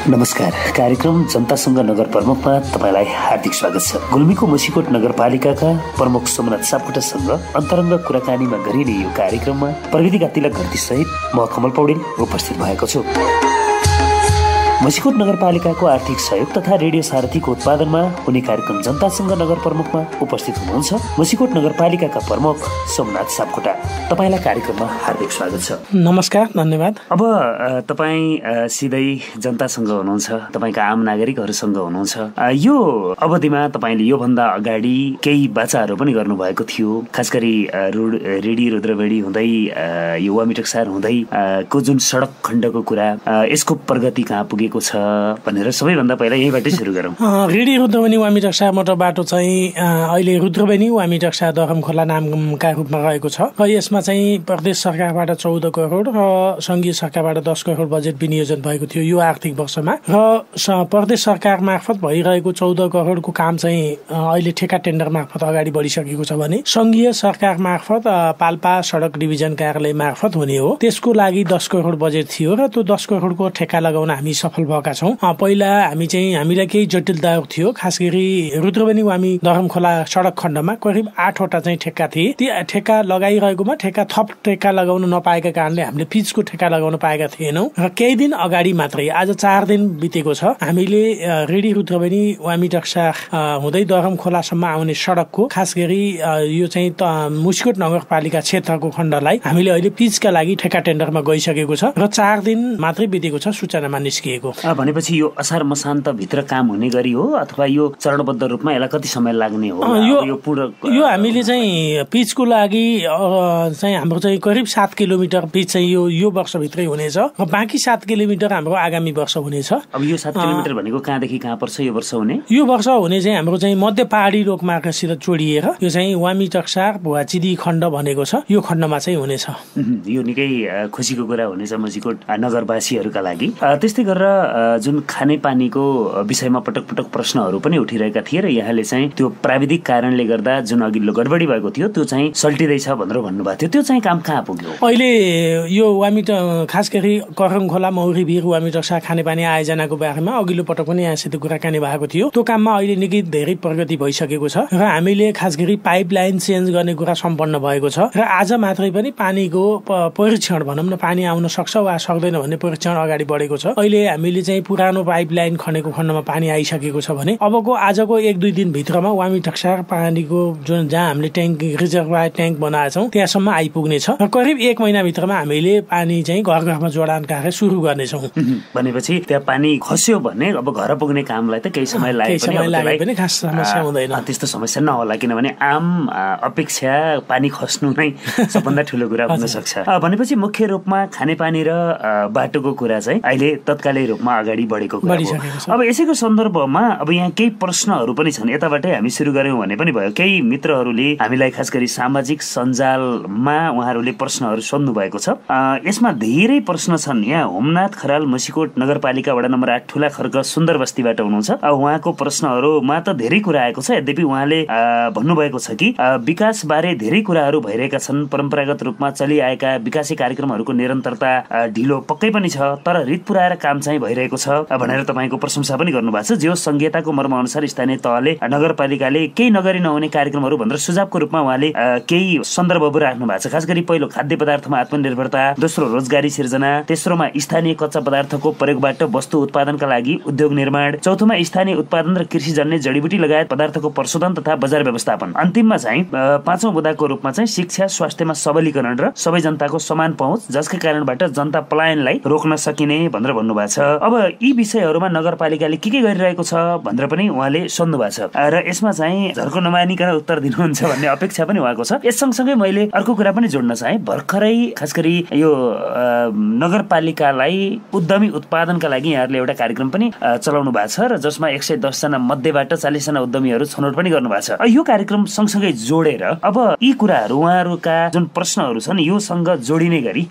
नमस्कार। कार्यक्रम जनतासँग नगर प्रमुखमा तपाईलाई हार्दिक स्वागत छ। गुल्मीको मुसिकोट नगरपालिकाका प्रमुख सोमनाथ सापकोटासँग अन्तरङ्ग कुराकानीमा गरिने यो कार्यक्रममा प्रविधिका तिलक घरती सहित म कमल पौडेल उपस्थित भएको छु। मुसिकोट नगरपालिकाको आर्थिक सहयोग तथा रेडियो सारथीको उत्पादनमा हुने कार्यक्रम जनतासँग नगर प्रमुखमा उपस्थित हुनुहुन्छ मुसिकोट नगरपालिकाका प्रमुख सोमनाथ सापकोटा। तपाईँलाई कार्यक्रममा हार्दिक स्वागत छ। नमस्कार, धन्यवाद। अब तपाईँ सिधै जनतासँग हुनुहुन्छ, तपाईँका आम नागरिकहरूसँग हुनुहुन्छ। यो अवधिमा तपाईँले योभन्दा अगाडि केही बाचाहरू पनि गर्नुभएको थियो, खास गरी रेडी रुद्रवेडी हुँदै यो वामिटक्सार हुँदै को जुन सडक खण्डको कुरा, यसको प्रगति कहाँ पुगेको छ भनेर सबैभन्दा पहिला यहीबाटै सुरु गरौँ। रेडी रुद्रवेणी वामिटक्सा मोटर बाटो चाहिँ अहिले रुद्रवेणी वामिटक्सा दहम खोला नामका रूपमा रहेको छ र यसमा चाहिँ प्रदेश सरकारबाट 14 करोड र संघीय सरकारबाट 10 करोड बजेट विनियोजन भएको थियो यो आर्थिक वर्षमा। र प्रदेश सरकार मार्फत भइरहेको 14 करोडको काम चाहिँ अहिले ठेका टेन्डर मार्फत अगाडि बढिसकेको छ भने संघीय सरकार मार्फत पाल्पा सडक डिभिजन कार्यालय मार्फत हुने हो। त्यसको लागि 10 करोड बजेट थियो र त्यो 10 करोडको ठेका लगाउन हामी सफल भएका छौँ। पहिला हामीलाई केही जटिलता थियो, खास गरी रुद्रवेणी वामी दहम खोला सडक खण्डमा करिब 8 वटा चाहिँ ठेक्का थिए। ती ठेक्का लगाइरहेकोमा थप ठेक्का लगाउन नपाएका कारणले हामीले पिचको ठेक्का लगाउन पाएका थिएनौँ र केही दिन अगाडि मात्रै, आज 4 दिन बितेको छ, हामीले रेडी रुद्रवेणी वामिटक्सा हुँदै दहम खोलासम्म आउने सडकको खास गरी यो चाहिँ मुसिकोट नगरपालिका क्षेत्रको खण्डलाई हामीले अहिले पिचका लागि ठेक्का टेन्डरमा गइसकेको छ र 4 दिन मात्रै बितेको छ सूचनामा निस्किएको। भनेपछि यो असार मसान्त भित्र काम हुने गरी हो अथवा यो चरणबद्ध रूपमा यसलाई कति समय लाग्ने हो? यो हामीले चाहिँ पिचको लागि चाहिँ हाम्रो चाहिँ करिब 7 किलोमिटर पिच चाहिँ यो वर्षभित्रै हुनेछ र बाँकी 7 किलोमिटर हाम्रो आगामी वर्ष हुनेछ। अब यो 7 किलोमिटर भनेको कहाँदेखि कहाँ पर्छ यो वर्ष हुने? यो वर्ष हुने चाहिँ हाम्रो चाहिँ मध्य पहाडी रोगमार्गसित जोडिएर यो चाहिँ वामिटक्सार भुवाचिदी खण्ड भनेको छ, यो खण्डमा चाहिँ हुनेछ। यो निकै खुसीको कुरा हुनेछ मुसिकोट नगरवासीहरूका लागि। त्यस्तै गरेर जुन खानेपानीको विषयमा पटक पटक प्रश्नहरू पनि उठिरहेका थिए र यहाँले चाहिँ त्यो प्राविधिक कारणले गर्दा जुन अघिल्लो गडबडी भएको थियो त्यो चाहिँ सल्टिँदैछ भनेर भन्नुभएको थियो, त्यो चाहिँ काम कहाँ पुग्यो? अहिले यो खास गरी करङ खोला मौरी भिर वामिटक्सा खानेपानी आयोजनाको बारेमा अघिल्लो पटक पनि यहाँसित कुराकानी भएको थियो। त्यो काममा अहिले निकै धेरै प्रगति भइसकेको छ र हामीले खास गरी पाइपलाइन चेन्ज गर्ने कुरा सम्पन्न भएको छ र आज मात्रै पनि पानीको परीक्षण भनौँ न, पानी आउन सक्छ वा सक्दैन भन्ने परीक्षण अगाडि बढेको छ। अहिले हामीले चाहिँ पुरानो पाइपलाइन खनेको खण्डमा पानी आइसकेको छ भने अबको आजको 1-2 दिन भित्रमा वामिटक्सार पानीको जुन जहाँ हामीले ट्याङ्क रिजर्भर ट्याङ्क बनाएका छौँ त्यहाँसम्म आइपुग्नेछ र करिब 1 महिना भित्रमा हामीले पानी चाहिँ घर घरमा जोडान कार्य सुरु गर्नेछौँ। भनेपछि त्यहाँ पानी खस्यो भने अब घर पुग्ने कामलाई त केही समय लाग्यो पनि खास समस्या हुँदैन। त्यस्तो समस्या नहोला, किनभने आम अपेक्षा पानी खस्नु नै सबभन्दा ठुलो कुरा हुन सक्छ। भनेपछि मुख्य रूपमा खानेपानी र बाटोको कुरा चाहिँ अहिले तत्कालै रूपमा अगाडि बढेको कुरा हो। अब यसैको सन्दर्भमा अब यहाँ केही प्रश्नहरू पनि छन्, यताबाटै हामी सुरु गर्यौँ भने पनि भयो। केही मित्रहरूले हामीलाई खास गरी सामाजिक सञ्जालमा उहाँहरूले प्रश्नहरू सोध्नु भएको छ। यसमा धेरै प्रश्न छन्। यहाँ होमनाथ खराल मुसिकोट नगरपालिका वडा नम्बर 8 ठुला खर्क सुन्दर बस्तीबाट हुनुहुन्छ। उहाँको प्रश्नहरूमा त धेरै कुरा आएको छ, यद्यपि उहाँले भन्नुभएको छ कि विकास बारे धेरै कुराहरू भइरहेका छन्, परम्परागत रूपमा चलिआएका विकासी कार्यक्रमहरूको निरन्तरता ढिलो पक्कै पनि छ, तर रित पुर्याएर काम चाहिँ भइरहेको छ भनेर तपाईँको प्रशंसा पनि गर्नुभएको छ। जो संहिताको मर्म अनुसार स्थानीय तहले नगरपालिकाले केही नगरी नहुने कार्यक्रमहरू भनेर सुझावको रूपमा उहाँले केही सन्दर्भहरू राख्नु भएको छ। खास गरी पहिलो खाद्य पदार्थमा आत्मनिर्भरता, दोस्रो रोजगारी सिर्जना, तेस्रोमा स्थानीय कच्चा पदार्थको प्रयोगबाट वस्तु उत्पादनका लागि उद्योग निर्माण, चौथोमा स्थानीय उत्पादन र कृषिजन्य जडीबुटी लगायत पदार्थको प्रशोधन तथा बजार व्यवस्थापन, अन्तिममा चाहिँ 5औं बुँदाको रूपमा चाहिँ शिक्षा स्वास्थ्यमा सबलीकरण र सबै जनताको समान पहुँच, जसका कारणबाट जनता पलायनलाई रोक्न सकिने भनेर भन्नुभएको छ। अब यी विषयहरूमा नगरपालिकाले के गरिरहेको छ भनेर पनि उहाँले सोध्नु भएको छ र यसमा चाहिँ झर्को नमानिकन उत्तर दिनुहुन्छ भन्ने अपेक्षा पनि उहाँको छ। यस सँगसँगै मैले अर्को कुरा पनि जोड्न चाहे। भर्खरै खास गरी यो नगरपालिकालाई उद्यमी उत्पादनका लागि यहाँहरूले एउटा कार्यक्रम पनि चलाउनु भएको छ र जसमा 110 जना मध्येबाट 40 जना उद्यमीहरू छनौट पनि गर्नु भएको छ। यो कार्यक्रम सँगसँगै जोडेर अब यी कुराहरू उहाँहरूका जुन प्रश्नहरू छन् योसँग जोडिने गरी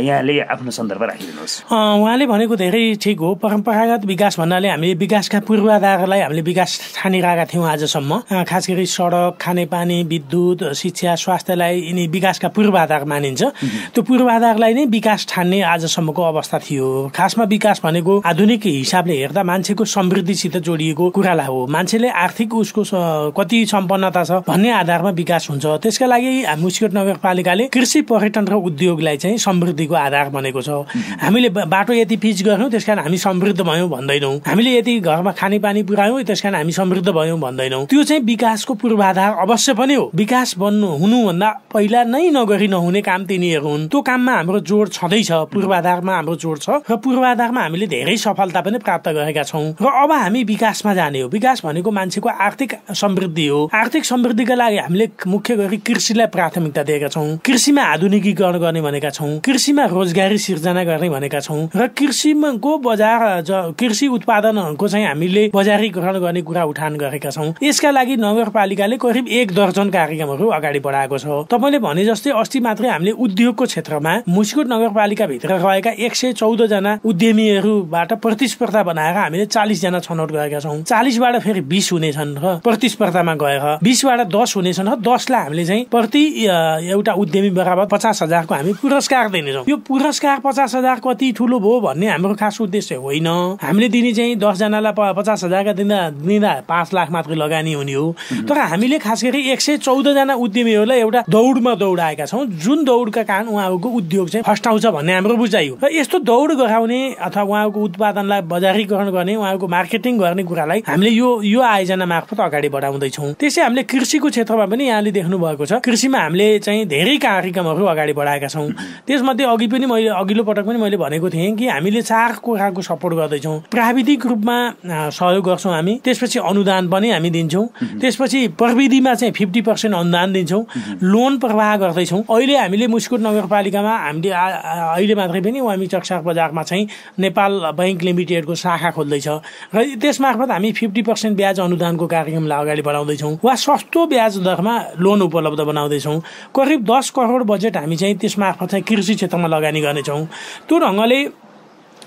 यहाँले आफ्नो सन्दर्भ राखिदिनुहोस्। उहाँले भनेको धेरै ठिक ठिक हो। परम्परागत विकास भन्नाले हामीले विकासका पूर्वाधारलाई हामीले विकास ठानिरहेका थियौँ आजसम्म। खास गरी सडक, खानेपानी, विद्युत, शिक्षा, स्वास्थ्यलाई यिनी विकासका पूर्वाधार मानिन्छ। त्यो पूर्वाधारलाई नै विकास ठान्ने आजसम्मको अवस्था थियो। खासमा विकास भनेको आधुनिक हिसाबले हेर्दा मान्छेको समृद्धिसित जोडिएको कुरालाई हो। मान्छेले आर्थिक उसको कति सम्पन्नता छ भन्ने आधारमा विकास हुन्छ। त्यसका लागि मुस्कोट नगरपालिकाले कृषि, पर्यटन र उद्योगलाई चाहिँ समृद्धिको आधार बनेको छ। हामीले बाटो यति पिच गर्यौं त्यसकारण हामी समृद्ध भयौं भन्दैनौं। हामीले यति घरमा खानेपानी पुर्यायौं त्यसकारण हामी समृद्ध भयौं भन्दैनौं। त्यो चाहिँ विकासको पूर्वाधार अवश्य पनि हो। विकास हुनुभन्दा पहिला नै नगरी नहुने काम तिनीहरू हुन्। त्यो काममा हाम्रो जोड छँदैछ, पूर्वाधारमा हाम्रो जोड छ र पूर्वाधारमा हामीले धेरै सफलता पनि प्राप्त गरेका छौं। र अब हामी विकासमा जाने हो। विकास भनेको मान्छेको आर्थिक समृद्धि हो। आर्थिक समृद्धिका लागि हामीले मुख्य गरी कृषिलाई प्राथमिकता दिएका छौं। कृषिमा आधुनिकीकरण गर्ने भनेका छौं। कृषिमा रोजगारी सिर्जना गर्ने भनेका छौं र कृषिको बजार कृषि उत्पादनको चाहिँ हामीले बजारीकरण गर्ने कुरा उठान गरेका छौं। यसका लागि नगरपालिकाले करिब 1 दर्जन कार्यक्रमहरू अगाडि बढाएको छ। तपाईले भने जस्तै अस्ति मात्रै हामीले उद्योगको क्षेत्रमा मुस्कोट नगरपालिका भित्र रहेका 114 जना उद्यमीहरूबाट प्रतिस्पर्धा बनाएर हामीले 40 जना छनौट गरेका छौं। 40 बाट फेरि 20 हुनेछन् र प्रतिस्पर्धामा गएर 20 बाट 10 हुनेछन् र 10 लाई हामीले चाहिँ प्रति एउटा उद्यमी बराबर 50,000 को हामी पुरस्कार दिनेछौं। यो पुरस्कार 50,000 कति ठूलो भयो भन्ने हाम्रो खास उद्देश्य होइन। हामीले दिने चाहिँ 10 जनालाई 50,000 का दिँदा 5 लाख मात्र लगानी हुने हो। तर हामीले खास गरी 114 जना उद्यमीहरूलाई एउटा दौडमा दौडाएका छौं, जुन दौडका कारण उहाँको उद्योग चाहिँ फस्टाउँछ भन्ने हाम्रो बुझाइ हो। र यस्तो दौड गराउने अथवा उहाँको उत्पादनलाई बजारीकरण गर्ने, उहाँको मार्केटिङ गर्ने कुरालाई हामीले यो आयोजना मार्फत अगाडि बढाउँदैछौँ। त्यसै हामीले कृषिको क्षेत्रमा पनि यहाँले देख्नु भएको छ, कृषिमा हामीले चाहिँ धेरै कार्यक्रमहरू अगाडि बढाएका छौँ। त्यसमध्ये अघिल्लो पटक पनि मैले भनेको थिएँ कि हामीले 4 कुराको सपोर्ट गर्दैछौँ। प्राविधिक रूपमा सहयोग गर्छौँ हामी, त्यसपछि अनुदान पनि हामी दिन्छौँ, त्यसपछि प्रविधिमा चाहिँ 50% अनुदान दिन्छौँ, लोन प्रवाह गर्दैछौँ। अहिले हामीले मुस्कोट नगरपालिकामा हामीले अहिले मात्रै पनि वामी चक्सार बजारमा चाहिँ नेपाल बैंक लिमिटेडको शाखा खोल्दैछ र त्यसमार्फत हामी 50% ब्याज अनुदानको कार्यक्रमलाई अगाडि बढाउँदैछौँ वा सस्तो ब्याज दरमा लोन उपलब्ध बनाउँदैछौँ। करिब 10 करोड बजेट हामी चाहिँ त्यसमार्फत चाहिँ कृषि क्षेत्रमा लगानी गर्नेछौँ। त्यो ढङ्गले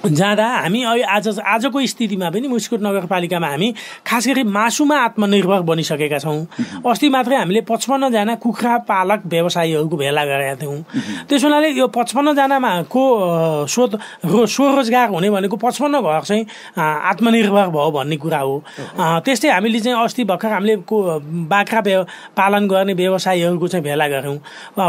जाँदा हामी आजको स्थितिमा पनि मुस्कोट नगरपालिकामा हामी खास गरी मासुमा आत्मनिर्भर बनिसकेका छौँ। अस्ति मात्रै हामीले 55 जना कुखुरा पालक व्यवसायीहरूको भेला गरेका थियौँ। त्यसो हुनाले यो 55 जनामा को स्वरोजगार हुने भनेको 55 घर चाहिँ आत्मनिर्भर भयो भन्ने कुरा हो। त्यस्तै हामीले चाहिँ अस्ति भर्खर हामीले बाख्रा पालन गर्ने व्यवसायीहरूको चाहिँ भेला गऱ्यौँ।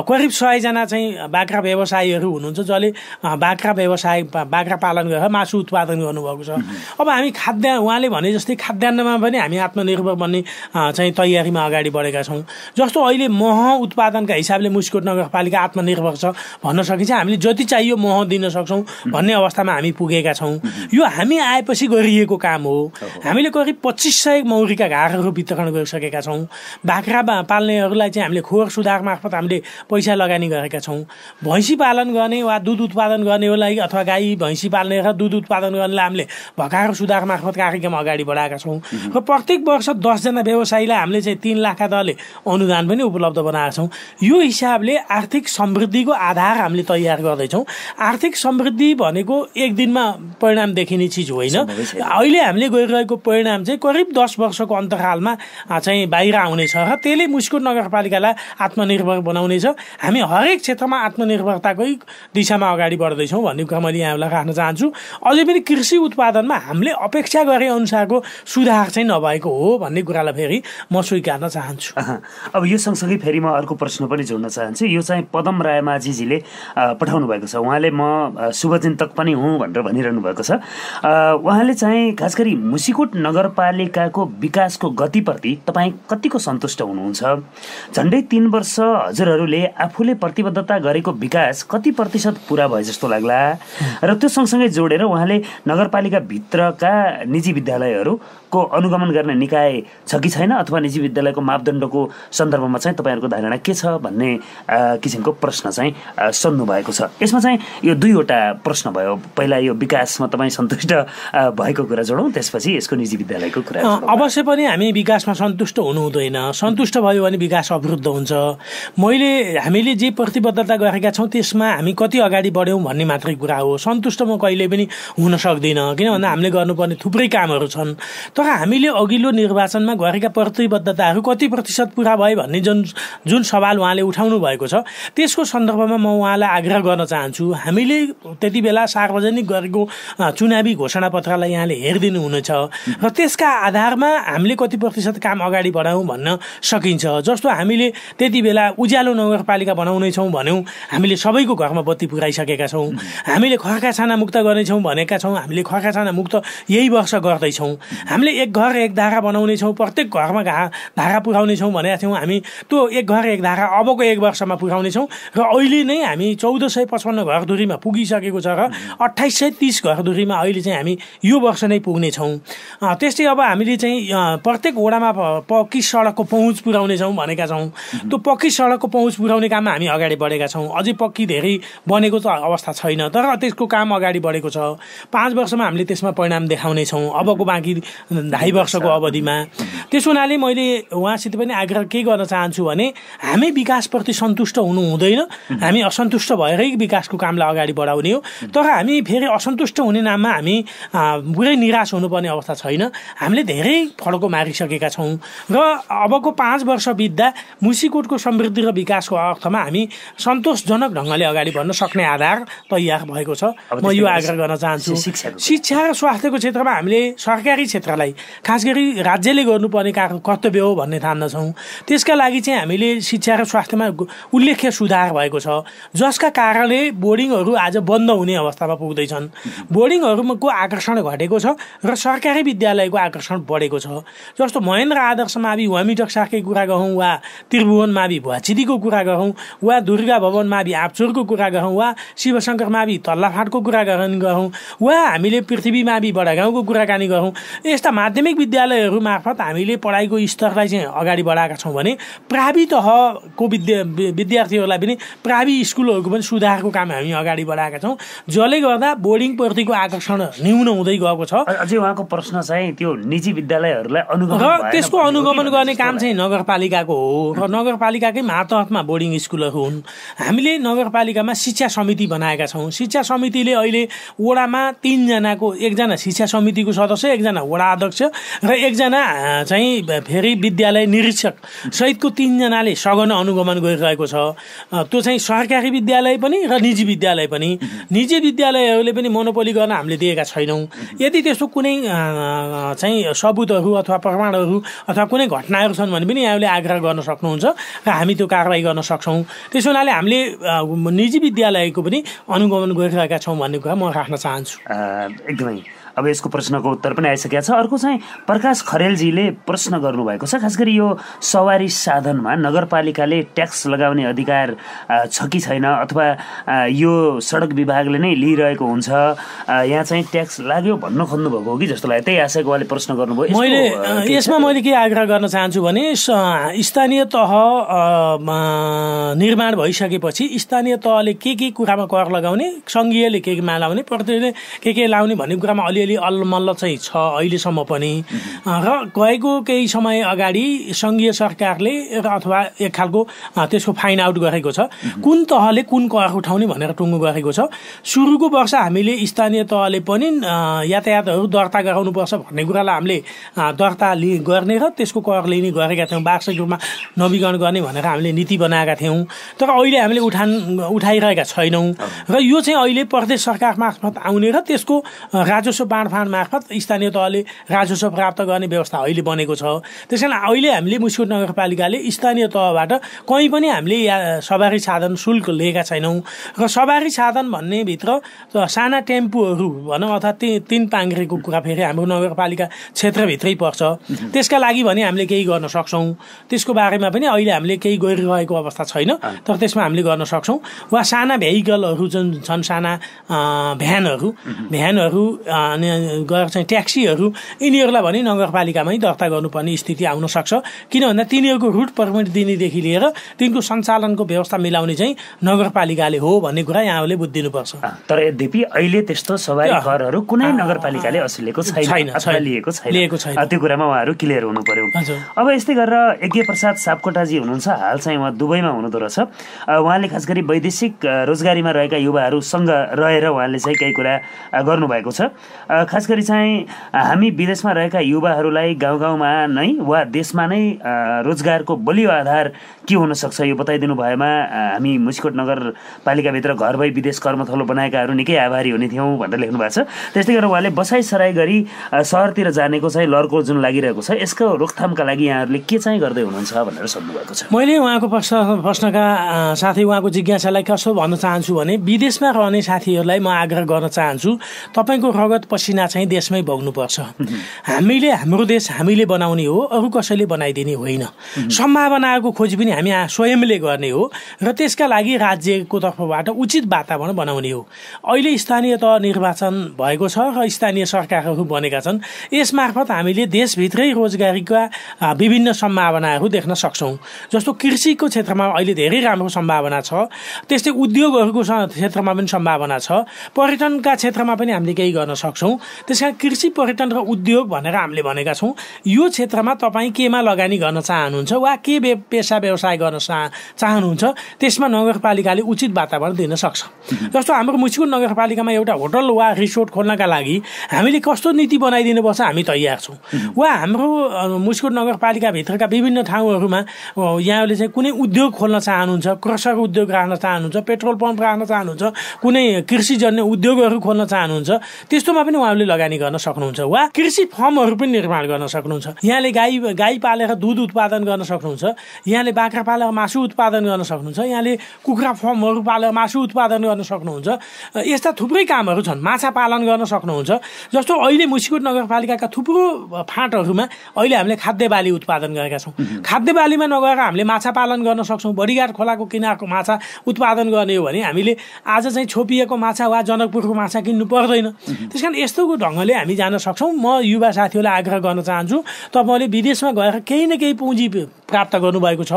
करिब 100 जना चाहिँ बाख्रा व्यवसायीहरू हुनुहुन्छ जसले बाख्रा पालन गरेर मासु उत्पादन गर्नुभएको छ। अब हामी उहाँले भने जस्तै खाद्यान्नमा पनि हामी आत्मनिर्भर बन्ने चाहिँ तयारीमा अगाडि बढेका छौँ। जस्तो अहिले मह उत्पादनका हिसाबले मुस्कोट नगरपालिका आत्मनिर्भर छ भन्न सकिन्छ। हामीले जति चाहियो मह दिन सक्छौँ भन्ने अवस्थामा हामी पुगेका छौँ। यो हामी आएपछि गरिएको काम हो। हामीले करिब 2500 मौरीका घारहरू वितरण गरिसकेका छौँ। बाख्रा पाल्नेहरूलाई चाहिँ हामीले खोर सुधार मार्फत हामीले पैसा लगानी गरेका छौँ। भैँसी पालन गर्ने वा दुध उत्पादन गर्नेलाई अथवा गाई भैँसी पाल्ने र दुध उत्पादन गर्नेलाई हामीले भकार सुधार मार्फत कार्यक्रम अगाडि बढाएका छौँ र प्रत्येक वर्ष 10 जना व्यवसायीलाई हामीले चाहिँ 3 लाखका दरले अनुदान पनि उपलब्ध बनाएका छौँ। यो हिसाबले आर्थिक समृद्धिको आधार हामीले तयार गर्दैछौँ। आर्थिक समृद्धि भनेको एक दिनमा परिणाम देखिने चिज होइन। अहिले हामीले गइरहेको परिणाम चाहिँ करिब 10 वर्षको अन्तरालमा चाहिँ बाहिर आउनेछ र त्यसले मुस्कोट नगरपालिकालाई आत्मनिर्भर बनाउनेछ। हामी हरेक क्षेत्रमा आत्मनिर्भरताकै दिशामा अगाडि बढ्दैछौँ भन्ने कुरा मैले यहाँलाई राख्न चाहन्छु। अझै पनि कृषि उत्पादनमा हामीले अपेक्षा गरे अनुसारको सुधार चाहिँ नभएको हो भन्ने कुरालाई फेरि म स्वीकार्न चाहन्छु। अब यो सँगसँगै फेरि म अर्को प्रश्न पनि जोड्न चाहन्छु। यो चाहिँ पदम रायमाझीजीले पठाउनु भएको छ। उहाँले म शुभचिन्तक पनि हुँ भनेर भनिरहनु भएको छ। उहाँले चाहिँ खास गरी मुस्कोट नगरपालिकाको विकासको गतिप्रति तपाईँ कतिको सन्तुष्ट हुनुहुन्छ? झन्डै 3 वर्ष हजुरहरूले आफूले प्रतिबद्धता गरेको विकास कति प्रतिशत पुरा भयो जस्तो लाग्ला? र त्यो सँगसँगै जोडेर उहाँले नगरपालिका भित्रका निजी विद्यालयहरूको अनुगमन गर्ने निकाय छ कि छैन अथवा निजी विद्यालयको मापदण्डको सन्दर्भमा चाहिँ तपाईँहरूको धारणा के छ भन्ने किसिमको प्रश्न चाहिँ सोध्नु भएको छ। यसमा चाहिँ यो 2वटा प्रश्न भयो। पहिला यो विकासमा तपाईँ सन्तुष्ट भएको कुरा जोडौँ, त्यसपछि यसको निजी विद्यालयको कुरा। अवश्य पनि हामी विकासमा सन्तुष्ट हुनु हुँदैन। सन्तुष्ट भयो भने विकास अवरुद्ध हुन्छ। हामीले जे प्रतिबद्धता गरेका छौँ त्यसमा हामी कति अगाडि बढ्यौँ भन्ने मात्रै कुरा हो। सन्तुष्ट म कहिले कहिले पनि हुन सक्दैन, किन भन्दा हामीले गर्नुपर्ने थुप्रै कामहरू छन्। तर हामीले अघिल्लो निर्वाचनमा गरेका प्रतिबद्धताहरू कति प्रतिशत पुरा भयो भन्ने जुन सवाल उहाँले उठाउनु भएको छ, त्यसको सन्दर्भमा म उहाँलाई आग्रह गर्न चाहन्छु। हामीले त्यति बेला सार्वजनिक गरेको चुनावी घोषणापत्रलाई यहाँले हेरिदिनु हुनेछ र त्यसका आधारमा हामीले कति प्रतिशत काम अगाडि बढाउँ भन्न सकिन्छ। जस्तो हामीले त्यति बेला उज्यालो नगरपालिका बनाउनेछौँ भन्यौँ, हामीले सबैको घरमा बत्ती पुर्याइसकेका छौँ। हामीले खर्का छाना मुक्त गर्नेछौँ भनेका छौँ, हामीले खर्का छाना मुक्त यही वर्ष गर्दैछौँ। हामीले एक घर एक धारा बनाउनेछौँ, प्रत्येक घरमा धारा पुर्याउनेछौँ भनेका थियौँ, हामी त्यो एक घर एक धारा अबको एक वर्षमा पुर्याउनेछौँ र अहिले नै हामी 1455 घरधुरीमा पुगिसकेको छ र 2830 घरधुरीमा अहिले चाहिँ हामी यो वर्ष नै पुग्नेछौँ। त्यस्तै अब हामीले चाहिँ प्रत्येक वडामा पक्की सडकको पहुँच पुर्याउनेछौँ भनेका छौँ। त्यो पक्की सडकको पहुँच पुर्याउने काममा हामी अगाडि बढेका छौँ। अझै पक्की धेरै बनेको त अवस्था छैन, तर त्यसको काम अगाडि बढेको छ। 5 वर्षमा हामीले त्यसमा परिणाम देखाउनेछौँ अबको बाँकी 2.5 वर्षको अवधिमा। त्यस हुनाले मैले उहाँसित पनि आग्रह के गर्न चाहन्छु भने हामी विकासप्रति सन्तुष्ट हुनु हुँदैन, हामी असन्तुष्ट भएरै विकासको कामलाई अगाडि बढाउने हो। तर हामी फेरि असन्तुष्ट हुने नाममा हामी पुरै निराश हुनुपर्ने अवस्था छैन। हामीले धेरै फड्को मारिसकेका छौँ र अबको 5 वर्ष बित्दा मुसिकोटको समृद्धि र विकासको अर्थमा हामी सन्तोषजनक ढङ्गले अगाडि बढ्न सक्ने आधार तयार भएको छ। म यो आग्रह गर्न चाहन्छु। शिक्षा र स्वास्थ्यको क्षेत्रमा हामीले सरकारी क्षेत्रलाई खास गरी राज्यले गर्नुपर्ने कर्तव्य हो भन्ने ठान्दछौँ। त्यसका लागि चाहिँ हामीले शिक्षा र स्वास्थ्यमा उल्लेख्य सुधार भएको छ, जसका कारणले बोर्डिङहरू आज बन्द हुने अवस्थामा पुग्दैछन्। बोर्डिङहरूको आकर्षण घटेको छ र सरकारी विद्यालयको आकर्षण बढेको छ। जस्तो महेन्द्र आदर्श मावि वामी टक्साकै कुरा गरौँ वा त्रिभुवन मावि भुवाचिदीको कुरा गरौँ वा दुर्गा भवन मावि आँपचोरको कुरा गरौँ वा शिवशङ्कर मावि तल्लाफाटको कुराकानी गरौँ वा हामीले पृथ्वी मावि बडागाउँको कुराकानी गरौँ, यस्ता माध्यमिक विद्यालयहरू मार्फत हामीले पढाइको स्तरलाई चाहिँ अगाडि बढाएका छौँ भने प्रावि तहको विद्यार्थीहरूलाई पनि प्रावि स्कुलहरूको पनि सुधारको काम हामी अगाडि बढाएका छौँ, जसले गर्दा बोर्डिङप्रतिको आकर्षण न्यून हुँदै गएको छ। अझै उहाँको प्रश्न चाहिँ त्यो निजी विद्यालयहरूलाई अनुगमन र त्यसको अनुगमन गर्ने काम चाहिँ नगरपालिकाको हो र नगरपालिकाकै मातहतमा बोर्डिङ स्कुलहरू हुन्। हामीले नगरपालिकामा शिक्षा समिति बनाएका छौँ। शिक्षा समितिले अहिले वडामा 3 जनाको, 1 जना शिक्षा समितिको सदस्य, 1 जना वडा अध्यक्ष र 1 जना चाहिँ फेरि विद्यालय निरीक्षक सहितको 3 जनाले सघन अनुगमन गरिरहेको छ। त्यो चाहिँ सरकारी विद्यालय पनि र निजी विद्यालय पनि। निजी विद्यालयहरूले पनि मोनोपोली गर्न हामीले दिएका छैनौँ। यदि त्यस्तो कुनै चाहिँ सबुतहरू अथवा प्रमाणहरू अथवा कुनै घटनाहरू छन् भने पनि यहाँले आग्रह गर्न सक्नुहुन्छ र हामी त्यो कारवाही गर्न सक्छौँ। त्यसो हुनाले हामीले निजी विद्यालयको पनि अनुगमन गरिरहेका छौँ भन्ने कुरा म राख्न चाहन्छु। एकदमै अब यसको प्रश्नको उत्तर पनि आइसकेको छ। अर्को चाहिँ प्रकाश खरेलजीले प्रश्न गर्नुभएको छ, खास गरी यो सवारी साधनमा नगरपालिकाले ट्याक्स लगाउने अधिकार छ कि छैन, अथवा यो सडक विभागले नै लिइरहेको हुन्छ, यहाँ चाहिँ ट्याक्स लाग्यो भन्न खोज्नुभएको हो कि जस्तो लाग्यो, त्यही आशयको उहाँले प्रश्न गर्नुभयो। मैले के आग्रह गर्न चाहन्छु भने स्थानीय तह निर्माण भइसकेपछि स्थानीय तहले के कुरामा कर लगाउने, सङ्घीयले केमा लाउने, प्रतिले के लाउने भन्ने कुरामा अलिअलि अल्लमल्ल चाहिँ छ अहिलेसम्म पनि। र गएको केही समय अगाडि सङ्घीय सरकारले अथवा एक खालको त्यसको फाइन आउट गरेको छ, कुन तहले कुन कर उठाउने भनेर टुङ्गो गरेको छ। सुरुको वर्ष हामीले स्थानीय तहले पनि यातायातहरू दर्ता गराउनुपर्छ भन्ने कुरालाई हामीले दर्ता गर्ने र त्यसको कर लिने गरेका थियौँ, वार्षिक रूपमा नवीकरण गर्ने भनेर हामीले नीति बनाएका थियौँ। तर अहिले हामीले उठाइरहेका छैनौँ र यो चाहिँ अहिले प्रदेश सरकार मार्फत आउने र त्यसको राजस्व बाँडफाँड मार्फत स्थानीय तहले राजस्व प्राप्त गर्ने व्यवस्था अहिले बनेको छ। त्यसैले अहिले हामीले मुसिकोट नगरपालिकाले स्थानीय तहबाट कहीँ पनि हामीले सवारी साधन शुल्क लिएका छैनौँ र सवारी साधन भन्ने भित्र साना टेम्पूहरू भनौँ अथवा 3 पाङ्ग्रेको कुरा फेरि हाम्रो नगरपालिका क्षेत्रभित्रै पर्छ। त्यसका लागि भने हामीले केही गर्न सक्छौँ, त्यसको बारेमा पनि अहिले हामीले केही गरिरहेको अवस्था छैन, तर त्यसमा हामीले गर्न सक्छौँ। वा साना भेहिकलहरू जुन छन्, साना भ्यानहरू गएर चाहिँ ट्याक्सीहरू यिनीहरूलाई भने नगरपालिकामै दर्ता गर्नुपर्ने स्थिति आउन सक्छ। किन भन्दा तिनीहरूको रुट पर्मिट दिनेदेखि लिएर तिनको सञ्चालनको व्यवस्था मिलाउने चाहिँ नगरपालिकाले हो भन्ने कुरा यहाँले बुझिदिनुपर्छ। तर यद्यपि अहिले त्यस्तो सवारी घरहरू कुनै नगरपालिकाले असुलेको छैन, लिएको छैन। त्यो कुरामा उहाँहरू क्लियर हुनु पर्यो। अब यस्तै गरेर यज्ञ प्रसाद सापकोटाजी हुनुहुन्छ, हाल चाहिँ उहाँ दुबईमा हुनुहुँदो रहेछ। उहाँले खास गरी वैदेशिक रोजगारीमा रहेका युवाहरूसँग रहेर उहाँले चाहिँ केही कुरा गर्नुभएको छ। खास गरी चाहिँ हामी विदेशमा रहेका युवाहरूलाई गाउँ गाउँमा नै वा देशमा नै रोजगारको बलियो आधार के हुन सक्छ यो बताइदिनु भएमा हामी मुसिकोट नगरपालिकाभित्र घर भई विदेश कर्मथलो बनाएकाहरू निकै आभारी हुने थियौँ भनेर लेख्नु भएको छ। त्यस्तै गरेर उहाँले बसाइसराई गरी सहरतिर जानेको चाहिँ लहरको जुन लागिरहेको छ यसको रोकथामका लागि यहाँहरूले के चाहिँ गर्दै हुनुहुन्छ भनेर सोध्नु भएको छ। मैले उहाँको प्रश्नका साथै उहाँको जिज्ञासालाई कसो भन्न चाहन्छु भने विदेशमा रहने साथीहरूलाई म आग्रह गर्न चाहन्छु, तपाईँको रगत पसिना चाहिँ देशमै बग्नुपर्छ। हामीले हाम्रो देश हामीले बनाउने हो, अरू कसैले बनाइदिने होइन। सम्भावनाको खोजी पनि हामी स्वयंले गर्ने हो र त्यसका लागि राज्यको तर्फबाट उचित वातावरण बनाउने हो। अहिले स्थानीय तह निर्वाचन भएको छ र स्थानीय सरकारहरू बनेका छन्। यसमार्फत हामीले देशभित्रै रोजगारीका विभिन्न सम्भावनाहरू देख्न सक्छौँ। जस्तो कृषिको क्षेत्रमा अहिले धेरै राम्रो सम्भावना छ, त्यस्तै उद्योगहरूको क्षेत्रमा पनि सम्भावना छ, पर्यटनका क्षेत्रमा पनि हामीले केही गर्न सक्छौँ। त्यसकारण कृषि पर्यटन र उद्योग भनेर हामीले भनेका छौँ। यो क्षेत्रमा तपाईँ केमा लगानी गर्न चाहनुहुन्छ वा के पेसा व्यवसाय गर्न चाहनुहुन्छ त्यसमा नगरपालिकाले उचित वातावरण दिन सक्छ। जस्तो हाम्रो मुसिकोट नगरपालिकामा एउटा होटल वा रिसोर्ट खोल्नका लागि हामीले कस्तो नीति बनाइदिनुपर्छ हामी तयार छौँ। वा हाम्रो मुसिकोट नगरपालिकाभित्रका विभिन्न ठाउँहरूमा यहाँले चाहिँ कुनै उद्योग खोल्न चाहनुहुन्छ, क्रसर उद्योग राख्न चाहनुहुन्छ, पेट्रोल पम्प राख्न चाहनुहुन्छ, कुनै कृषिजन्य उद्योगहरू खोल्न चाहनुहुन्छ, त्यस्तोमा पनि उहाँले लगानी गर्न सक्नुहुन्छ। वा कृषि फर्महरू पनि निर्माण गर्न सक्नुहुन्छ। यहाँले गाई पालेर दुध उत्पादन गर्न सक्नुहुन्छ, यहाँले बाख्रा पालेर मासु उत्पादन गर्न सक्नुहुन्छ, यहाँले कुखुरा फर्महरू पालेर मासु उत्पादन गर्न सक्नुहुन्छ। यस्ता थुप्रै कामहरू छन्। माछा पालन गर्न सक्नुहुन्छ। जस्तो अहिले मुसिकोट नगरपालिकाका थुप्रो फाँटहरूमा अहिले हामीले खाद्य बाली उत्पादन गरेका छौँ। खाद्य बालीमा नगएर हामीले माछा पालन गर्न सक्छौँ। बडीघाट खोलाको किनारको माछा उत्पादन गर्ने हो भने हामीले आज चाहिँ छोपिएको माछा वा जनकपुरको माछा किन्नु पर्दैन। त्यसकारण यस्तो ढङ्गले हामी जान सक्छौँ। म युवा साथीहरूलाई आग्रह गर्न चाहन्छु, तपाईँले विदेशमा गएर केही न केही पुँजी प्राप्त गर्नुभएको छ,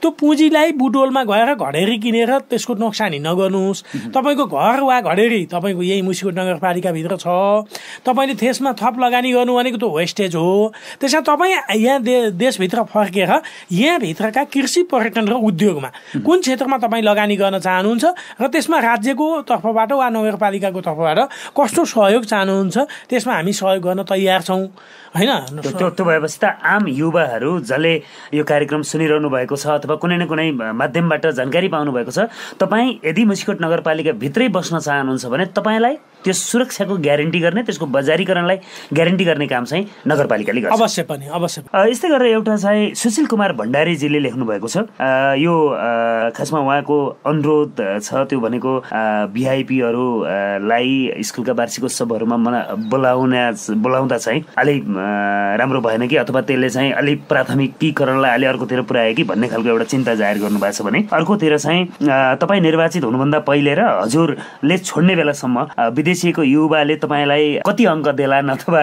त्यो पुँजीलाई बुटोलमा गएर घडेरी किनेर त्यसको नोक्सानी नगर्नुहोस्। तपाईँको घर वा घडेरी तपाईँको यही मुसिकोट नगरपालिकाभित्र छ, तपाईँले त्यसमा थप लगानी गर्नु भनेको त वेस्टेज हो। त्यसमा तपाईँ यहाँ देशभित्र फर्केर यहाँभित्रका कृषि पर्यटन र उद्योगमा कुन क्षेत्रमा तपाईँ लगानी गर्न चाहनुहुन्छ र त्यसमा राज्यको तर्फबाट वा नगरपालिकाको तर्फबाट कस्तो सहयोग चाहनुहुन्छ त्यसमा हामी सहयोग गर्न तयार छौँ होइन। त्यो भएपछि त आम युवाहरू जसले यो कार्यक्रम सुनिरहनु भएको छ अथवा कुनै न कुनै माध्यमबाट जानकारी पाउनु भएको छ, तपाईँ यदि मुसिकोट नगरपालिका भित्रै बस्न चाहनुहुन्छ भने तपाईँलाई त्यो सुरक्षाको ग्यारेन्टी गर्ने, त्यसको बजारीकरणलाई ग्यारेन्टी गर्ने काम चाहिँ नगरपालिकाले गर्छ। अवश्य पनि। यस्तै गरेर एउटा चाहिँ सुशील कुमार भण्डारीजीले लेख्नु भएको छ। यो खासमा उहाँको अनुरोध छ, त्यो भनेको भिआइपीहरूलाई स्कुलका वार्षिक उत्सवहरूमा बोलाउँदा चाहिँ अलि राम्रो भएन कि अथवा त्यसले चाहिँ अलि प्राथमिकीकरणलाई अलि अर्कोतिर पुर्यायो कि भन्ने खालको एउटा चिन्ता जाहेर गर्नुभएको छ भने अर्कोतिर चाहिँ तपाईँ निर्वाचित हुनुभन्दा पहिले र हजुरले छोड्ने बेलासम्म विदेशीको युवाले तपाईँलाई कति अङ्क देलान् अथवा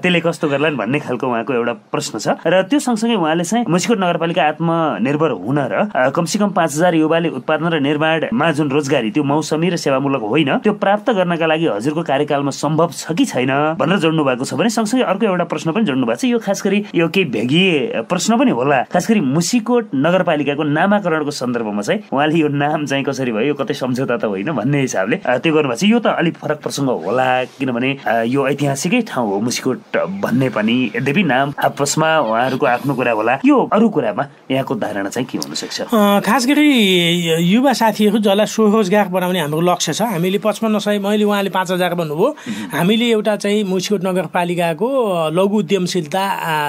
त्यसले कस्तो गर्लान् भन्ने खालको उहाँको एउटा प्रश्न छ। र त्यो सँगसँगै उहाँले चाहिँ मुसिकोट नगरपालिका आत्मनिर्भर हुन र कमसेकम 5000 युवाले उत्पादन र निर्माणमा जुन रोजगारी त्यो मौसमी र सेवामूलक होइन त्यो प्राप्त गर्नका लागि हजुरको कार्यकालमा सम्भव छ कि छैन भनेर जोड्नु भएको छ भने सँगसँगै अर्को एउटा प्रश्न पनि जोड्नु भएको छ। यो खास गरी यो केही भेगिए प्रश्न पनि होला, खास गरी मुसिकोट नगरपालिकाको नामाकरणको सन्दर्भमा चाहिँ उहाँले यो नाम चाहिँ कसरी भयो, यो कतै सम्झौता त होइन भन्ने हिसाबले त्यो गर्नुभएको छ। यो त अलिक फरक प्रसङ्ग होला किनभने यो ऐतिहासिकै ठाउँ हो मुसिकोट भन्ने पनि, यद्यपि नाम आपसमा उहाँहरूको आफ्नो कुरा होला। यो अरू कुरामा यहाँको धारणा चाहिँ के हुन सक्छ? खास गरी युवा साथीहरू जसलाई स्वरोजगार बनाउने हाम्रो लक्ष्य छ। हामीले 5500 मैले उहाँले 5000 भन्नुभयो, हामीले एउटा चाहिँ मुसिकोट नगरपालिकाको लघु उद्यमशीलता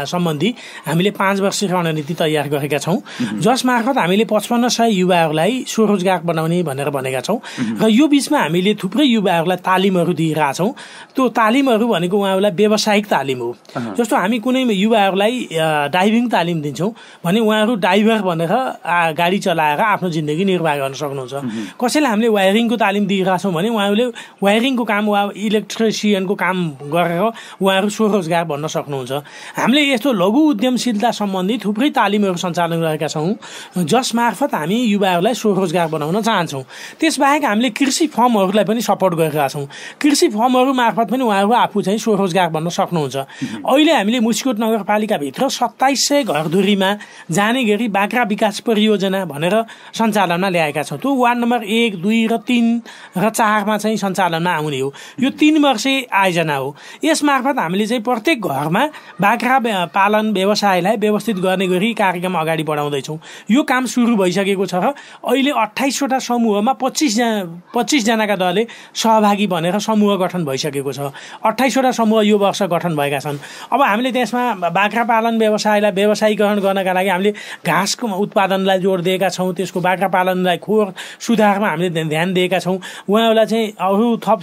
सम्बन्धी हामीले 5 वर्षीय रणनीति तयार गरेका छौँ, जसमार्फत हामीले 5500 युवाहरूलाई स्वरोजगार बनाउने भनेर भनेका छौँ। र यो बिचमा हामीले थुप्रै युवाहरूलाई तालिम तालिमहरू दिइरहेछौँ। त्यो तालिमहरू भनेको उहाँहरूलाई व्यावसायिक तालिम हो। जस्तो हामी कुनै युवाहरूलाई डाइभिङ तालिम दिन्छौँ भने उहाँहरू डाइभर बनेर गाडी चलाएर आफ्नो जिन्दगी निर्वाह गर्न सक्नुहुन्छ। कसैलाई हामीले वायरिङको तालिम दिइरहेछौँ भने उहाँहरूले वायरिङको काम वा इलेक्ट्रिसियनको काम गरेर उहाँहरू स्वरोजगार बन्न सक्नुहुन्छ। हामीले यस्तो लघु उद्यमशीलता सम्बन्धी थुप्रै तालिमहरू सञ्चालन गरेका छौँ जस मार्फत हामी युवाहरूलाई स्वरोजगार बनाउन चाहन्छौँ। त्यसबाहेक हामीले कृषि फर्महरूलाई पनि सपोर्ट गरिरहेका छौँ। कृषि फर्महरू मार्फत पनि उहाँहरू आफू चाहिँ स्वरोजगार बन्न सक्नुहुन्छ। अहिले हामीले मुसिकोट नगरपालिकाभित्र 2700 घरधुरीमा जाने गरी बाख्रा विकास परियोजना भनेर सञ्चालनमा ल्याएका छौँ। त्यो वार्ड नम्बर 1, 2 र 3 र 4मा चाहिँ सञ्चालनमा आउने हो। यो 3 वर्षे आयोजना हो। यस मार्फत हामीले चाहिँ प्रत्येक घरमा बाख्रा पालन व्यवसायलाई व्यवस्थित गर्ने गरी कार्यक्रम अगाडि बढाउँदैछौँ। यो काम सुरु भइसकेको छ र अहिले 28वटा समूहमा 25 जनाका दलले सहभागी बनेर समूह गठन भइसकेको छ। 28वटा समूह यो वर्ष गठन भएका छन्। अब हामीले त्यसमा बाख्रा पालन व्यवसायलाई व्यवसायीकरण गर्नका लागि हामीले घाँसको उत्पादनलाई जोड दिएका छौँ। त्यसको बाख्रा पालनलाई खोर सुधारमा हामीले ध्यान दिएका छौँ। उहाँहरूलाई चाहिँ अरू थप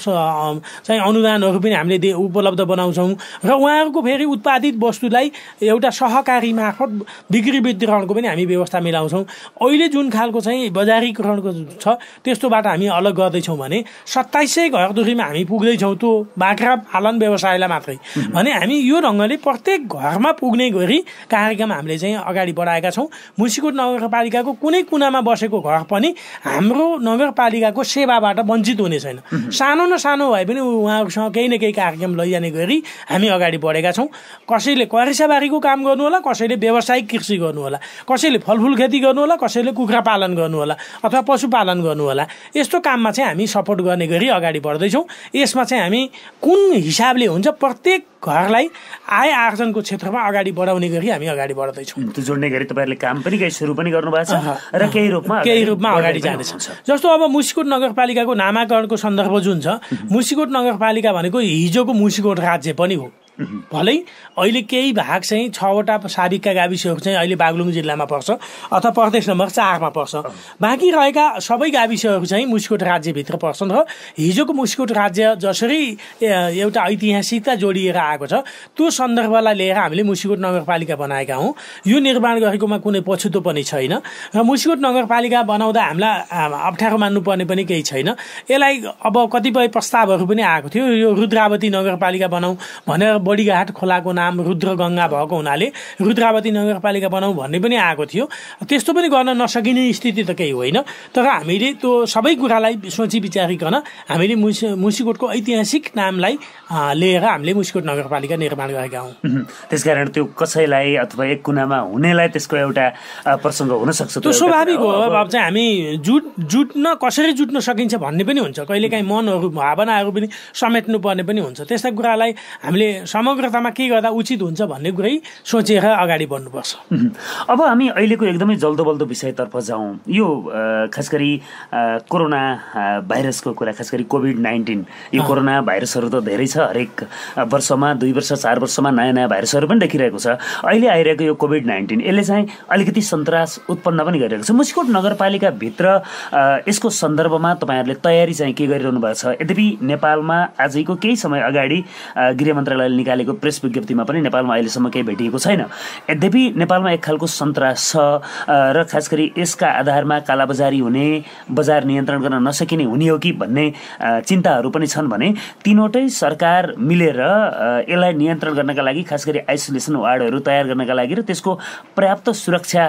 चाहिँ अनुदानहरू पनि हामीले उपलब्ध बनाउँछौँ र उहाँहरूको फेरि उत्पादित वस्तुलाई एउटा सहकारी मार्फत बिक्री वितरणको पनि हामी व्यवस्था मिलाउँछौँ। अहिले जुन खालको चाहिँ बजारीकरणको छ त्यस्तोबाट हामी अलग गर्दैछौँ भने 2700 घरधुरीमा हामी पुग्दैछौँ त्यो बाख्रा पालन व्यवसायलाई मात्रै भने हामी यो ढङ्गले प्रत्येक घरमा पुग्ने गरी कार्यक्रम हामीले चाहिँ अगाडि बढाएका छौँ। मुसिकोट नगरपालिकाको कुनै कुनामा बसेको घर पनि हाम्रो नगरपालिकाको सेवाबाट वञ्चित हुने छैन। सानो न सानो भए पनि उहाँहरूसँग केही न केही कार्यक्रम लैजाने गरी हामी अगाडि बढेका छौँ। कसैले करेसाबारीको काम गर्नु होला, कसैले व्यावसायिक कृषि गर्नु होला, कसैले फलफुल खेती गर्नु होला, कसैले कुखुरा पालन गर्नु होला अथवा पशुपालन गर्नु होला। यस्तो काममा चाहिँ हामी सपोर्ट गर्ने गरी अगाडि बढ्दैछौँ। यसमा चाहिँ हामी कुन हिसाबले हुन्छ प्रत्येक घरलाई आय आर्जनको क्षेत्रमा अगाडि बढाउने गरी हामी अगाडि बढ्दैछौँ। त्यो जोड्ने गरी तपाईँहरूले काम पनि केही सुरु पनि गर्नुभएको छ र केही रूपमा अगाडि जाँदैछ। जस्तो अब मुसिकोट नगरपालिकाको नामाकरणको सन्दर्भ जुन छ, मुसिकोट नगरपालिका भनेको हिजोको मुसिकोट राज्य पनि हो। भलै अहिले केही भाग चाहिँ 6वटा साबिकका गाविसहरू चाहिँ अहिले बागलुङ जिल्लामा पर्छ अथवा प्रदेश नम्बर 4मा पर्छ। बाँकी रहेका सबै गाविसहरू चाहिँ मुसिकोट राज्यभित्र पर्छन् र हिजोको मुसिकोट राज्य जसरी एउटा ऐतिहासिकता जोडिएर आएको छ त्यो सन्दर्भलाई लिएर हामीले मुसिकोट नगरपालिका बनाएका हौँ। यो निर्माण गरेकोमा कुनै पछुतो पनि छैन र मुसिकोट नगरपालिका बनाउँदा हामीलाई अप्ठ्यारो मान्नुपर्ने पनि केही छैन। यसलाई अब कतिपय प्रस्तावहरू पनि आएको थियो, यो रुद्रावती नगरपालिका बनाऊ भनेर बडीघाट खोलाको नाम रुद्रगङ्गा भएको हुनाले रुद्रावती नगरपालिका बनाऊ भन्ने पनि आएको थियो। त्यस्तो पनि गर्न नसकिने स्थिति त केही होइन, तर हामीले त्यो सबै कुरालाई सोची विचारिकन हामीले मुसिकोटको ऐतिहासिक नामलाई लिएर हामीले मुसिकोट नगरपालिका निर्माण गरेका हौँ। त्यसकारण त्यो कसैलाई अथवा एक कुनामा हुनेलाई त्यसको एउटा प्रसङ्ग हुन सक्छ। त्यो स्वाभाविक हो। अब चाहिँ हामी जुट्न कसरी जुट्न सकिन्छ भन्ने पनि हुन्छ, कहिलेकाहीँ मनहरू भावनाहरू पनि समेट्नु पर्ने पनि हुन्छ। त्यस्ता कुरालाई हामीले समग्रतामा के गर्दा उचित हुन्छ भन्ने कुरै सोचेर अगाडि बढ्नुपर्छ। अब हामी अहिलेको एकदमै जल्दो बल्दो विषयतर्फ जाउँ। यो खास गरी कोरोना भाइरसको कुरा, खास गरी कोभिड-19 यो कोरोना भाइरसहरू त धेरै छ। हरेक वर्षमा 2 वर्ष 4 वर्षमा नयाँ नयाँ भाइरसहरू पनि देखिरहेको छ। अहिले आइरहेको यो कोभिड-19 यसले चाहिँ अलिकति सन्तास उत्पन्न पनि गरिरहेको छ। मुसिकोट नगरपालिकाभित्र यसको सन्दर्भमा तपाईँहरूले तयारी चाहिँ के गरिरहनु भएको छ? यद्यपि नेपालमा आजैको केही समय अगाडि गृह मन्त्रालयले निकालेको प्रेस विज्ञप्तिमा पनि नेपालमा अहिलेसम्म केही भेटिएको छैन। यद्यपि नेपालमा एक खालको सन्तास छ र खास गरी यसका आधारमा कालाबजारी हुने, बजार नियन्त्रण गर्न नसकिने हुने हो कि भन्ने चिन्ताहरू पनि छन् भने तीनवटै सरकार मिलेर यसलाई नियन्त्रण गर्नका लागि खास गरी आइसोलेसन वार्डहरू तयार गर्नका लागि र त्यसको पर्याप्त सुरक्षा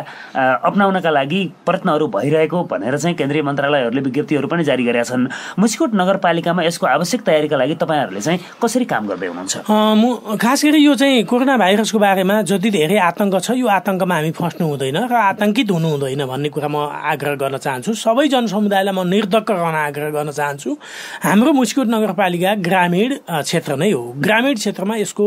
अपनाउनका लागि प्रयत्नहरू भइरहेको भनेर चाहिँ केन्द्रीय मन्त्रालयहरूले विज्ञप्तिहरू पनि जारी गरेका छन्। मुसिकोट नगरपालिकामा यसको आवश्यक तयारीका लागि तपाईँहरूले चाहिँ कसरी काम गर्दै हुनुहुन्छ? खास गरी यो चाहिँ कोरोना भाइरसको बारेमा जति धेरै आतंक छ यो आतंकमा हामी फस्नु हुँदैन र आतंकित हुनु हुँदैन भन्ने कुरा म आग्रह गर्न चाहन्छु। सबै जनसमुदायलाई म निर्धक्क रहन आग्रह गर्न चाहन्छु। हाम्रो मुसिकोट नगरपालिका ग्रामीण क्षेत्र नै हो। ग्रामीण क्षेत्रमा यसको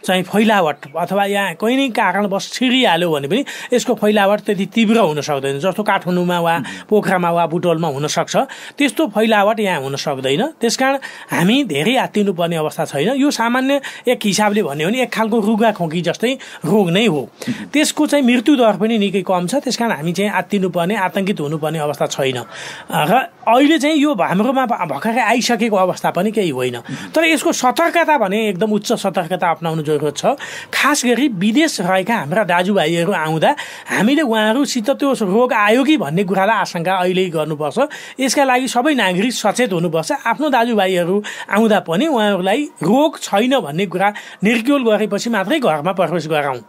चाहिँ फैलावट अथवा यहाँ कुनै नै कारणवश छिरिहाल्यो भने पनि यसको फैलावट त्यति तीव्र हुन सक्दैन। जस्तो काठमाडौँमा वा पोखरामा वा बुटोलमा हुन सक्छ त्यस्तो फैलावट यहाँ हुन सक्दैन। त्यसकारण हामी धेरै आत्तिनुपर्ने अवस्था छैन। यो सामान्य एक हिसाबले भन्यो भने एक खालको रुगा खोकी जस्तै रोग नै हो। त्यसको चाहिँ मृत्यु दर पनि निकै कम छ। त्यसकारण हामी चाहिँ आत्तिनुपर्ने आतंकित हुनुपर्ने अवस्था छैन र अहिले चाहिँ यो हाम्रोमा भर्खरै आइसकेको अवस्था पनि केही होइन। तर यसको सतर्कता भने एकदम उच्च सतर्कता अपनाउनु जरुरत छ। खास गरी विदेश रहेका हाम्रा दाजुभाइहरू आउँदा हामीले उहाँहरूसित त्यो रोग आयो कि भन्ने कुरालाई आशंका अहिले गर्नुपर्छ। यसका लागि सबै नागरिक सचेत हुनुपर्छ। आफ्नो दाजुभाइहरू आउँदा पनि उहाँहरूलाई रोग छैन भन्ने कुरा निर्क्युल गरेपछि मात्रै घरमा प्रवेश गराउँ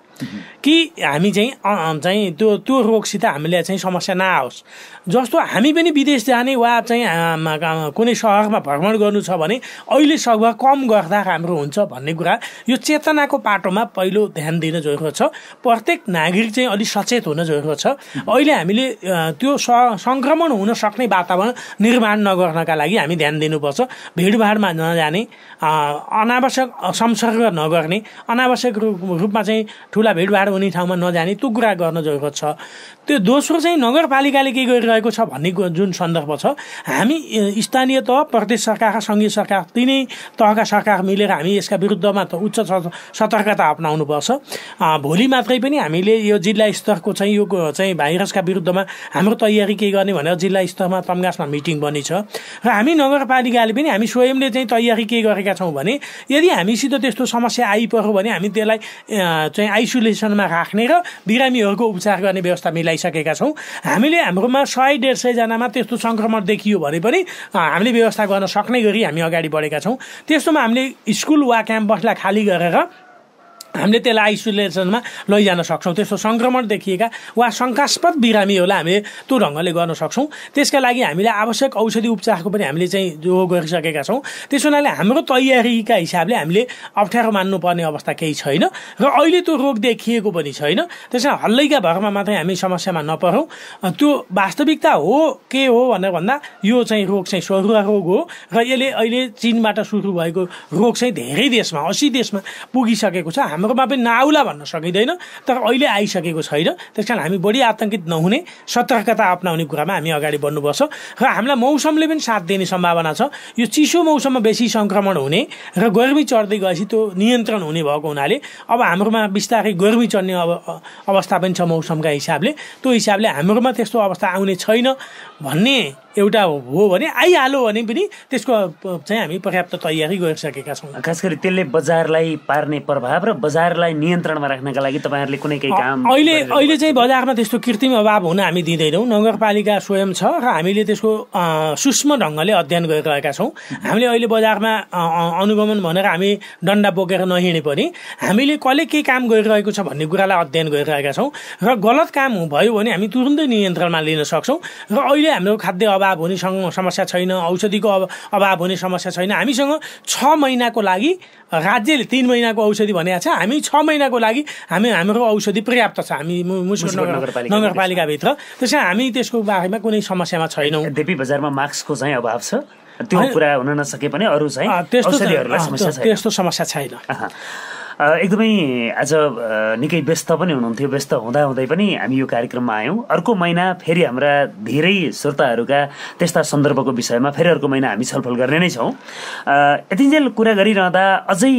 कि हामी चाहिँ त्यो रोगसित हामीले चाहिँ समस्या नआओस्। जस्तो हामी पनि विदेश जाने वा चाहिँ कुनै सहरमा भ्रमण गर्नु छ भने अहिले सगुवा कम गर्दा राम्रो हुन्छ भन्ने कुरा यो चेतनाको पाटोमा पहिलो ध्यान दिन जरुरत छ। प्रत्येक नागरिक चाहिँ अलिक सचेत हुन जरुरत छ। अहिले हामीले त्यो संक्रमण हुन सक्ने वातावरण निर्माण नगर्नका लागि हामी ध्यान दिनुपर्छ। भिडभाडमा नजाने, अनावश्यक संसर्ग नगर्ने, अनावश्यक रूपमा चाहिँ ठुला भिडभाड हुने ठाउँमा नजाने, त्यो कुरा गर्न जरुरत छ। त्यो दोस्रो चाहिँ नगरपालिकाले के गरिरहेको छ भन्ने जुन सन्दर्भ छ, हामी स्थानीय तह, प्रदेश सरकार, सङ्घीय सरकार, तिनै तहका सरकार मिलेर हामी यसका विरुद्धमा त उच्च सतर्कता अपनाउनुपर्छ। भोलि मात्रै पनि हामीले यो जिल्ला स्तरको चाहिँ यो चाहिँ भाइरसका विरुद्धमा हाम्रो तयारी के गर्ने भनेर जिल्ला स्तरमा तम्घासमा मिटिङ बनी छ र हामी नगरपालिकाले पनि हामी स्वयंले चाहिँ तयारी के गरेका छौँ भने यदि हामीसित त्यस्तो समस्या आइपर्यो भने हामी त्यसलाई चाहिँ आइसोलेसनमा राख्ने र बिरामीहरूको उपचार गर्ने व्यवस्था मिलाइसकेका छौँ। हामीले हाम्रोमा 100-150 जनामा त्यस्तो संक्रमण देखियो भने पनि हामीले व्यवस्था गर्न सक्ने गरी हामी अगाडि बढेका छौँ। त्यस्तोमा हामीले स्कुल वा क्याम्पसलाई खाली गरेर हामीले त्यसलाई आइसोलेसनमा लैजान सक्छौँ। त्यस्तो संक्रमण देखिएका वा शङ्कास्पद बिरामीहरूलाई हामीले त्यो ढङ्गले गर्न सक्छौँ। त्यसका लागि हामीले आवश्यक औषधि उपचारको पनि हामीले चाहिँ जो गरिसकेका छौँ। त्यसो हुनाले हाम्रो तयारीका हिसाबले हामीले अप्ठ्यारो मान्नुपर्ने अवस्था केही छैन र अहिले त्यो रोग देखिएको पनि छैन। त्यसमा हल्लैका भरमा मात्रै हामी समस्यामा नपरौँ। त्यो वास्तविकता हो के हो भनेर भन्दा यो चाहिँ रोग चाहिँ सरुवा रोग हो र यसले अहिले चीनबाट सुरु भएको रोग चाहिँ धेरै देशमा 80 देशमा पुगिसकेको छ। हाम्रोमा पनि नआउला भन्न सकिँदैन, तर अहिले आइसकेको छैन। त्यसकारण हामी बढी आतंकित नहुने, सतर्कता अपनाउने कुरामा हामी अगाडि बढ्नुपर्छ र हामीलाई मौसमले पनि साथ दिने सम्भावना छ। यो चिसो मौसममा बेसी संक्रमण हुने र गर्मी चढ्दै गएपछि त्यो नियन्त्रण हुने भएको हुनाले अब हाम्रोमा बिस्तारै गर्मी चढ्ने अवस्था पनि छ मौसमका हिसाबले। त्यो हिसाबले हाम्रोमा त्यस्तो अवस्था आउने छैन भन्ने एउटा हो भने आइहाल्यो भने पनि त्यसको चाहिँ हामी पर्याप्त तयारी गरिसकेका छौँ। खास गरी त्यसले बजारलाई पार्ने प्रभाव र बजारलाई नियन्त्रणमा राख्नका लागि तपाईँहरूले कुनै केही काम अहिले चाहिँ बजारमा त्यस्तो कृत्रिम अभाव हुन हामी दिँदैनौँ। नगरपालिका स्वयं छ र हामीले त्यसको सूक्ष्म ढङ्गले अध्ययन गरिरहेका छौँ। हामीले अहिले बजारमा अनुगमन भनेर हामी डन्डा बोकेर नहिँडे पनि हामीले कसले के काम गरिरहेको छ भन्ने कुरालाई अध्ययन गरिरहेका छौँ र गलत काम भयो भने हामी तुरुन्तै नियन्त्रणमा लिन सक्छौँ। र अहिले हाम्रो खाद्य अभाव हुने समस्या छैन, औषधिको अभाव हुने समस्या छैन। हामीसँग 6 महिनाको लागि राज्यले 3 महिनाको औषधि भनेको छ। हामी 6 महिनाको लागि हाम्रो औषधि पर्याप्त छ हामी मुस्कोट नगरपालिकाभित्र। त्यसैले हामी त्यसको बारेमा कुनै समस्यामा छैनौँ। यद्यपि बजारमा मास्कको चाहिँ अभाव छ, त्यो कुरा हुन नसके पनि अरू चाहिँ त्यस्तो समस्या छैन। एकदमै आज निकै व्यस्त पनि हुनुहुन्थ्यो। व्यस्त हुँदाहुँदै पनि हामी यो कार्यक्रममा आयौँ। अर्को महिना फेरि हाम्रा धेरै श्रोताहरूका त्यस्ता सन्दर्भको विषयमा फेरि अर्को महिना हामी छलफल गर्ने नै छौँ। यतिन्जेल कुरा गरिरहँदा अझै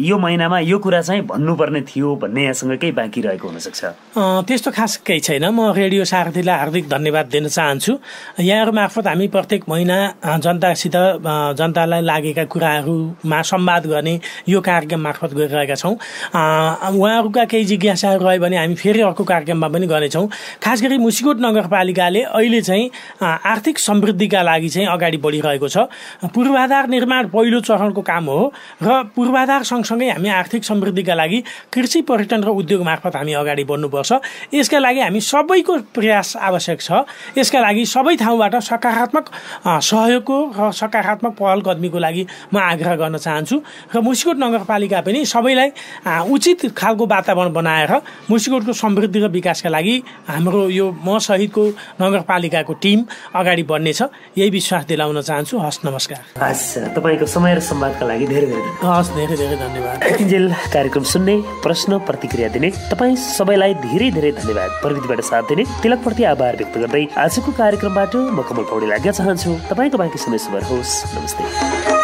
यो महिनामा यो कुरा चाहिँ भन्नुपर्ने थियो भन्ने यहाँसँग केही बाँकी रहेको हुनसक्छ? त्यस्तो खास केही छैन। म रेडियो सारथीलाई हार्दिक धन्यवाद दिन चाहन्छु। यहाँहरू मार्फत हामी प्रत्येक महिना जनतासित जनतालाई लागेका कुराहरूमा संवाद गर्ने यो कार्यक्रम मार्फत गरिरहेका छौँ। उहाँहरूका केही जिज्ञासाहरू रह्यो भने हामी फेरि अर्को कार्यक्रममा पनि गर्नेछौँ। खास गरी मुसिकोट नगरपालिकाले अहिले चाहिँ आर्थिक समृद्धिका लागि चाहिँ अगाडि बढिरहेको छ। पूर्वाधार निर्माण पहिलो चरणको काम हो र पूर्वाधार सँगसँगै हामी आर्थिक समृद्धिका लागि कृषि, पर्यटन र उद्योग मार्फत हामी अगाडि बढ्नुपर्छ। यसका लागि हामी सबैको प्रयास आवश्यक छ। यसका लागि सबै ठाउँबाट सकारात्मक सहयोगको र सकारात्मक पहल कदमीको लागि म आग्रह गर्न चाहन्छु र मुसिकोट नगरपालिका पनि सबैलाई उचित खालको वातावरण बनाएर मुसिकोटको समृद्धि र विकासका लागि हाम्रो यो म सहितको नगरपालिकाको टिम अगाडि बढ्नेछ, यही विश्वास दिलाउन चाहन्छु। हस्, नमस्कार। हस्, तपाईँको समय र संवादका लागि धेरै धेरै धन्यवाद। यतिन्जेल कार्यक्रम सुन्ने, प्रश्न प्रतिक्रिया दिने तपाईँ सबैलाई धेरै धेरै धन्यवाद। प्रविधिबाट साथ दिने तिलकप्रति आभार व्यक्त गर्दै आजको कार्यक्रमबाट म कमल पौडेल लाग्न चाहन्छु। तपाईँको बाँकी समय शुभ होस्। नमस्ते।